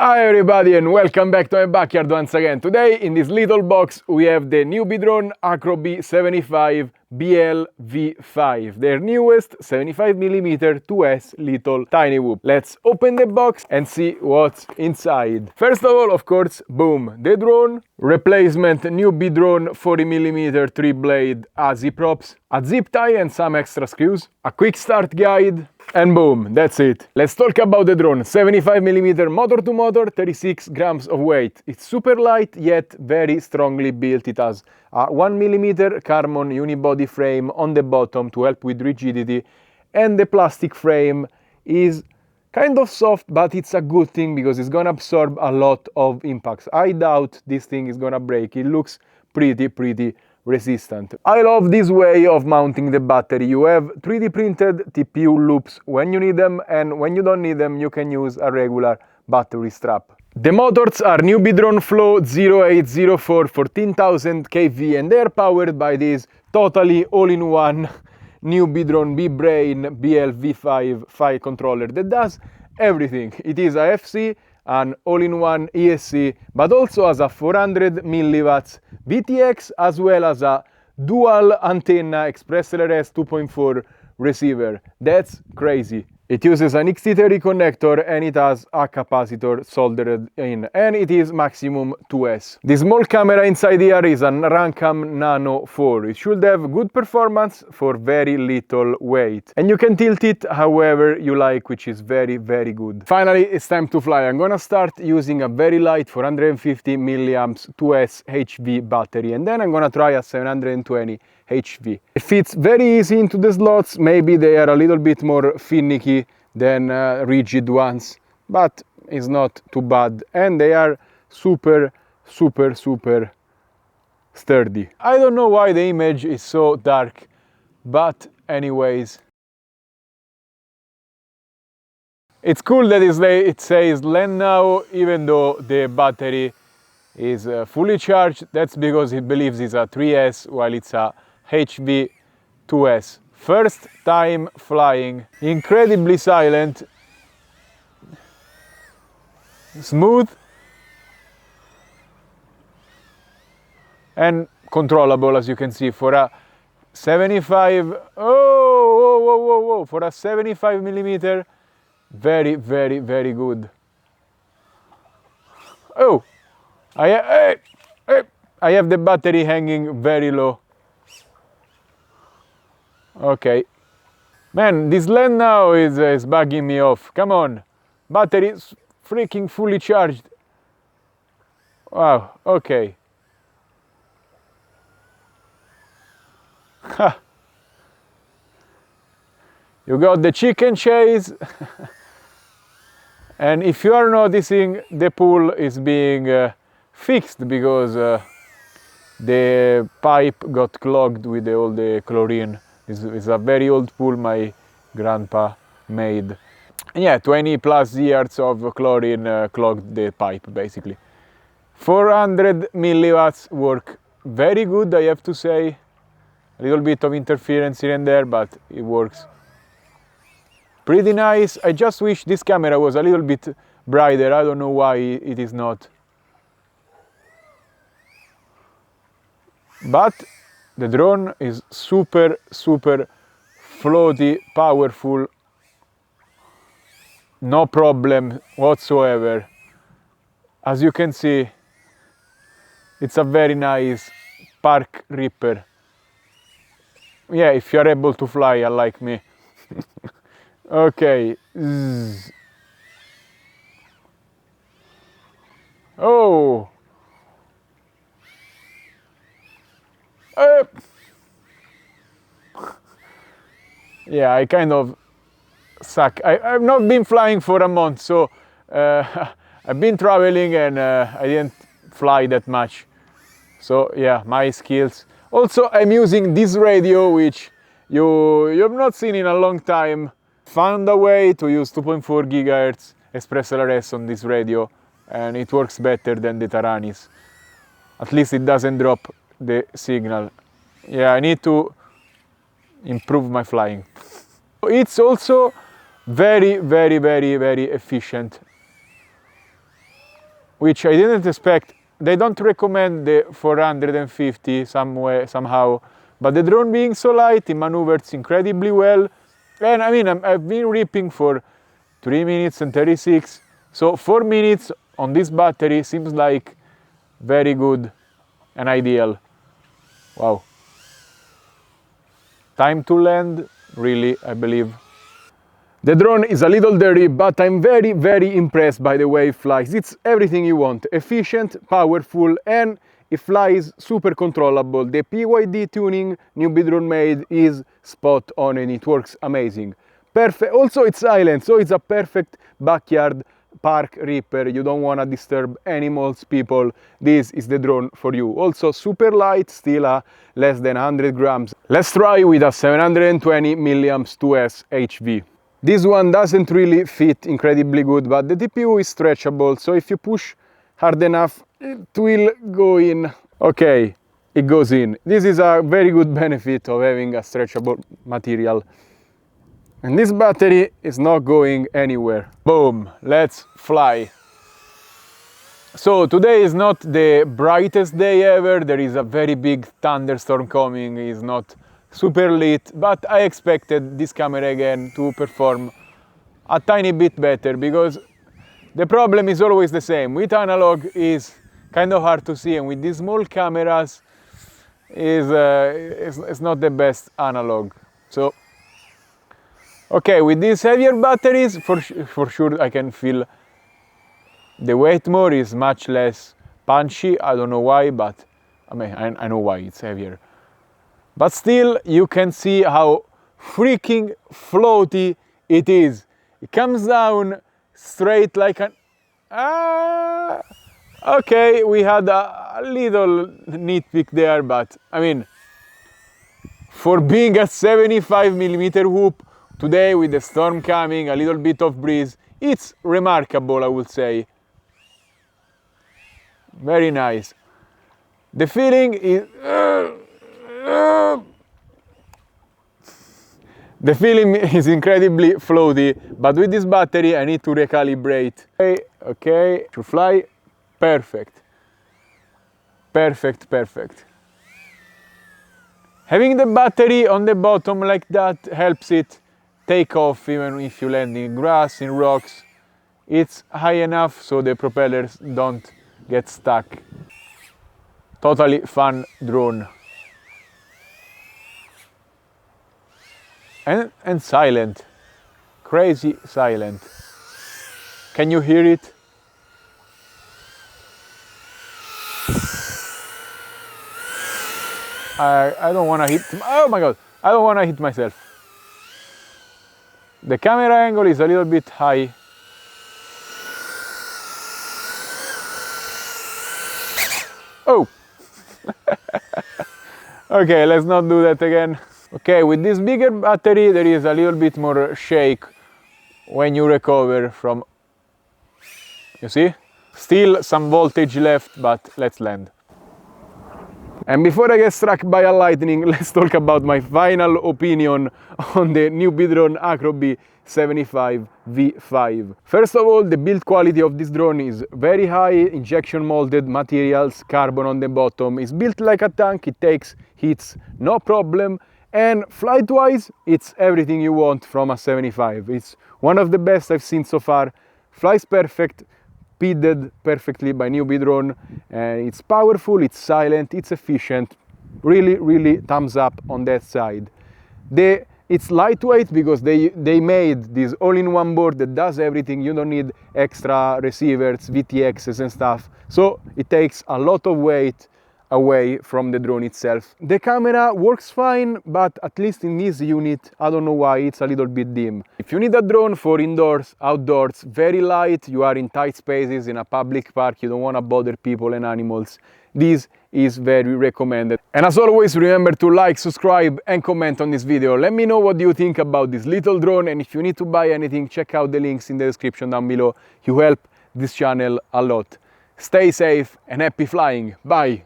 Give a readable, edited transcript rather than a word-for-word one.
Hi everybody and welcome back to my backyard once again. Today in this little box we have the Newbeedrone Acrobee 75 BLV5, their newest 75mm 2S little tiny whoop. Let's open the box and see what's inside. First of all, of course, boom, the drone, replacement Newbeedrone 40mm 3-blade ASI props, a zip tie and some extra screws, a quick start guide, and boom, that's it. Let's talk about the drone. 75mm motor to motor, 36 grams of weight. It's super light yet very strongly built. It has a 1mm carbon unibody frame on the bottom to help with rigidity, and the plastic frame is kind of soft, but it's a good thing because it's gonna absorb a lot of impacts. I doubt this thing is gonna break. It looks pretty resistant. I love this way of mounting the battery. You have 3D printed TPU loops when you need them, and when you don't need them you can use a regular battery strap. The motors are Newbeedrone Flow 0804 14,000 kV and they're powered by this totally all-in-one Newbeedrone B-Brain BLV5 file controller that does everything. It is a FC, an all-in-one ESC, but also has a 400 milliwatts VTX as well as a dual antenna Express LRS 2.4 receiver. That's crazy. It uses an XT30 connector and it has a capacitor soldered in, and it is maximum 2S. The small camera inside here is an Rancam Nano 4. It should have good performance for very little weight, and you can tilt it however you like, which is very good. Finally, it's time to fly. I'm gonna start using a very light 450 milliamps 2S HV battery, and then I'm gonna try a 720 HV. It fits very easy into the slots. Maybe they are a little bit more finicky than rigid ones, but it's not too bad, and they are super sturdy. I don't know why the image is so dark, but anyways, it's cool that it says land now even though the battery is fully charged. That's because it believes it's a 3S while it's a HV 2S. First time flying, incredibly silent, smooth and controllable, as you can see. For a 75, for a 75mm, very good. Oh, I have the battery hanging very low. Okay, man, this land now is bugging me off. Come on, battery is freaking fully charged. Wow, okay. Ha. You got the chicken chase. And if you are noticing, the pool is being fixed because the pipe got clogged with all the chlorine. It's a very old pool my grandpa made. Yeah, 20+ years of chlorine clogged the pipe basically. 400 milliwatts work very good, I have to say. A little bit of interference here and there, but it works pretty nice. I just wish this camera was a little bit brighter. I don't know why it is not. But the drone is super floaty, powerful, no problem whatsoever. As you can see, it's a very nice park ripper. Yeah, if you're able to fly, unlike me. Okay. Zzz. Oh. Yeah, I kind of suck. I've not been flying for a month, so I've been traveling and I didn't fly that much. So yeah, my skills. Also, I'm using this radio, which you have not seen in a long time. Found a way to use 2.4 GHz Express LRS on this radio, and it works better than the Taranis. At least it doesn't drop the signal. Yeah, I need to improve my flying. It's also very efficient. which I didn't expect. They don't recommend the 450 somehow, but the drone being so light, it maneuvers incredibly well. And I mean, I've been ripping for 3 minutes and 36, so 4 minutes on this battery seems like very good and ideal. Wow. Time to land, really, I believe. The drone is a little dirty, but I'm very, very impressed by the way it flies. It's everything you want. Efficient, powerful, and it flies super controllable. The PYD tuning Newbeedrone made is spot on and it works amazing. Perfect. Also, it's silent, so it's a perfect backyard park ripper. You don't want to disturb animals, people. This is the drone for you. Also super light, still less than 100 grams. Let's try with a 720 milliamps 2S HV. This one doesn't really fit incredibly good, but the TPU is stretchable, so if you push hard enough, it will go in. Okay, it goes in. This is a very good benefit of having a stretchable material. And this battery is not going anywhere. Boom, let's fly. So today is not the brightest day ever. There is a very big thunderstorm coming. It's not super lit, but I expected this camera again to perform a tiny bit better, because the problem is always the same. With analog is kind of hard to see, and with these small cameras it's not the best analog. So okay, with these heavier batteries, for sure I can feel the weight more, is much less punchy. I don't know why, but I mean, I know why, it's heavier. But still, you can see how freaking floaty it is. It comes down straight like an... Okay, we had a little nitpick there, but I mean, for being a 75mm whoop, today with the storm coming, a little bit of breeze, it's remarkable, I would say. Very nice. The feeling is... The feeling is incredibly floaty, but with this battery I need to recalibrate. Okay, to fly, perfect. Perfect, perfect. Having the battery on the bottom like that helps it take off even if you land in grass, in rocks. It's high enough so the propellers don't get stuck. Totally fun drone. And silent, crazy silent. Can you hear it? I don't want to hit, oh my god, I don't want to hit myself. The camera angle is a little bit high. Oh! Okay, let's not do that again. Okay, with this bigger battery there is a little bit more shake when you recover from... You see? Still some voltage left, but let's land. And before I get struck by a lightning, let's talk about my final opinion on the Newbeedrone Acrobee 75 V5. First of all, the build quality of this drone is very high, injection molded materials, carbon on the bottom. It's built like a tank, it takes hits, no problem. And flight-wise, it's everything you want from a 75. It's one of the best I've seen so far. Flies perfect, PID'd perfectly by Newbeedrone, and it's powerful, it's silent, it's efficient. Really, really thumbs up on that side. It's lightweight because they made this all-in-one board that does everything. You don't need extra receivers, VTXs and stuff. So it takes a lot of weight away from the drone itself. The camera works fine, but at least in this unit, I don't know why, it's a little bit dim. If you need a drone for indoors, outdoors, very light, you are in tight spaces, in a public park, you don't want to bother people and animals, this is very recommended. And as always, remember to like, subscribe and comment on this video. Let me know what you think about this little drone, and if you need to buy anything, check out the links in the description down below. You help this channel a lot. Stay safe and happy flying. Bye!